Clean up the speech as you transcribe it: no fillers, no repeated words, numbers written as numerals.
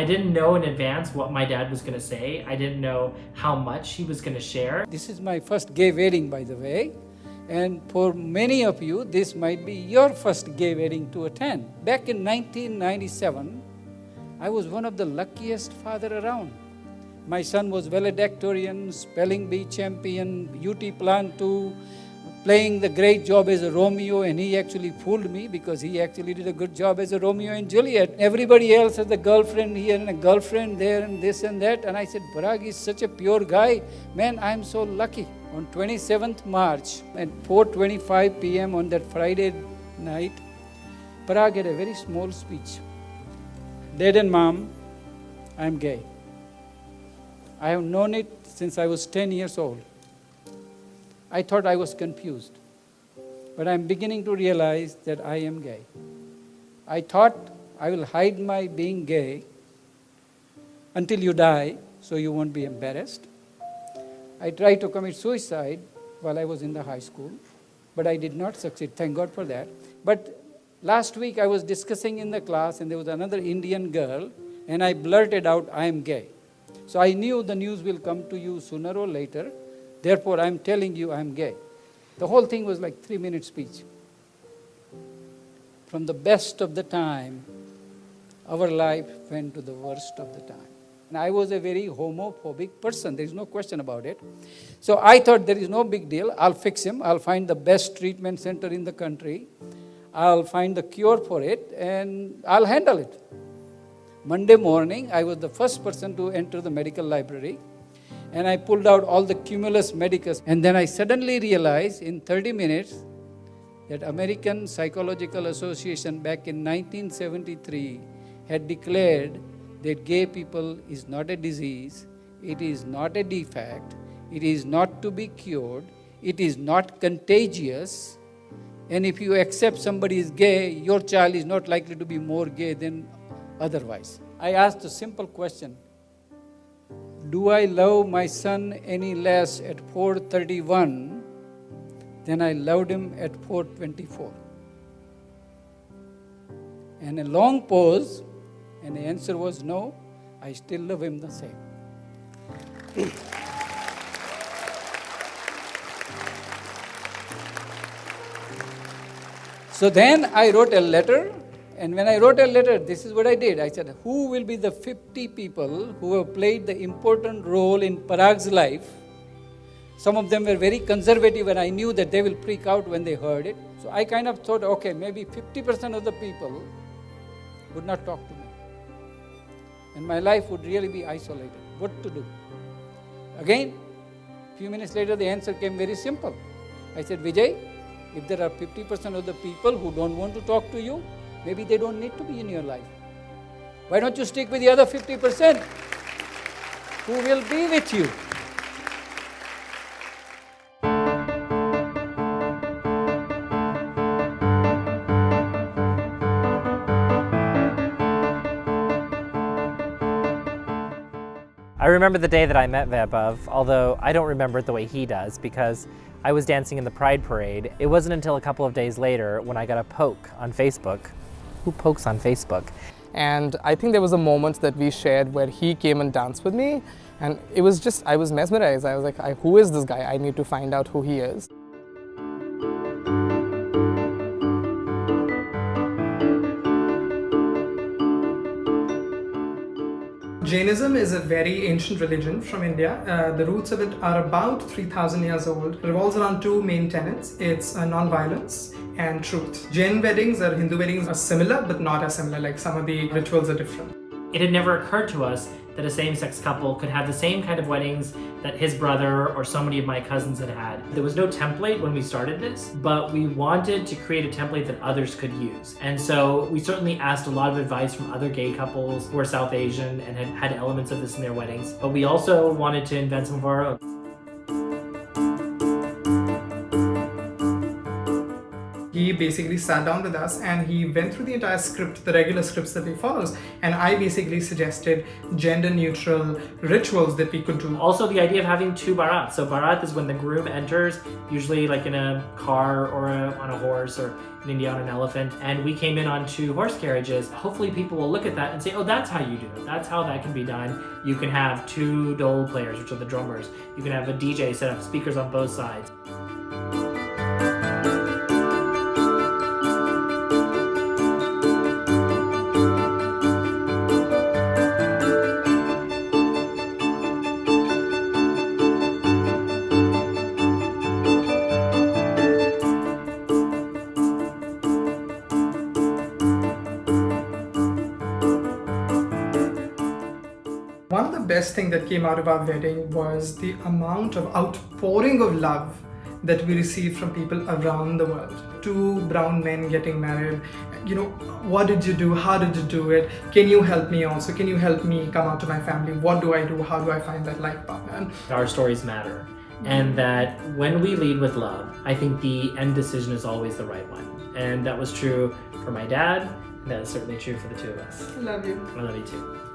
I didn't know in advance what my dad was going to say. I didn't know how much he was going to share. This is my first gay wedding, by the way. And for many of you, this might be your first gay wedding to attend. Back in 1997, I was one of the luckiest father around. My son was valedictorian, spelling bee champion, UT Plan 2, playing the great job as a Romeo, and he actually fooled me because he actually did a good job as a Romeo and Juliet. Everybody else has a girlfriend here and a girlfriend there and this and that. And I said, Parag is such a pure guy. Man, I'm so lucky. On 27th March at 4:25 p.m. on that Friday night, Parag had a very small speech. Dad and Mom, I'm gay. I have known it since I was 10 years old. I thought I was confused, but I'm beginning to realize that I am gay. I thought I will hide my being gay until you die, so you won't be embarrassed. I tried to commit suicide while I was in the high school, but I did not succeed. Thank God for that. But last week I was discussing in the class, and there was another Indian girl, and I blurted out, I am gay. So I knew the news will come to you sooner or later. Therefore, I'm telling you I'm gay. The whole thing was like 3-minute speech. From the best of the time, our life went to the worst of the time. And I was a very homophobic person. There is no question about it. So I thought there is no big deal. I'll fix him. I'll find the best treatment center in the country. I'll find the cure for it, and I'll handle it. Monday morning, I was the first person to enter the medical library. And I pulled out all the Cumulus Medicus. And then I suddenly realized in 30 minutes that American Psychological Association back in 1973 had declared that gay people is not a disease, it is not a defect, it is not to be cured, it is not contagious. And if you accept somebody is gay, your child is not likely to be more gay than otherwise. I asked a simple question. Do I love my son any less at 4:31 than I loved him at 4:24? And a long pause, and the answer was no, I still love him the same. So then I wrote a letter. And when I wrote a letter, this is what I did. I said, who will be the 50 people who have played the important role in Parag's life? Some of them were very conservative, and I knew that they will freak out when they heard it. So I kind of thought, okay, maybe 50% of the people would not talk to me. And my life would really be isolated. What to do? Again, a few minutes later, the answer came very simple. I said, Vijay, if there are 50% of the people who don't want to talk to you, maybe they don't need to be in your life. Why don't you stick with the other 50% who will be with you? I remember the day that I met Vaibhav, although I don't remember it the way he does because I was dancing in the Pride Parade. It wasn't until a couple of days later when I got a poke on Facebook. Who pokes on Facebook? And I think there was a moment that we shared where he came and danced with me, and it was just, I was mesmerized. I was like, who is this guy? I need to find out who he is. Jainism is a very ancient religion from India. The roots of it are about 3,000 years old. It revolves around two main tenets. It's non-violence and truth. Jain weddings or Hindu weddings are similar, but not as similar, like some of the rituals are different. It had never occurred to us that a same-sex couple could have the same kind of weddings that his brother or so many of my cousins had had. There was no template when we started this, but we wanted to create a template that others could use. And so we certainly asked a lot of advice from other gay couples who are South Asian and had elements of this in their weddings, but we also wanted to invent some of our own. He he basically sat down with us and he went through the entire script, the regular scripts that he follows, and I basically suggested gender neutral rituals that we could do. Also, the idea of having two barats. So barat is when the groom enters, usually like in a car or on a horse, or in India on an elephant, and we came in on two horse carriages. Hopefully people will look at that and say, oh, that's how you do it. That's how that can be done. You can have two dole players, which are the drummers. You can have a DJ set up speakers on both sides. One of the best things that came out of our wedding was the amount of outpouring of love that we received from people around the world. Two brown men getting married. You know, what did you do? How did you do it? Can you help me also? Can you help me come out to my family? What do I do? How do I find that life partner? And Our stories matter. And that when we lead with love, I think the end decision is always the right one. And that was true for my dad. And that is certainly true for the two of us. I love you. I love you too.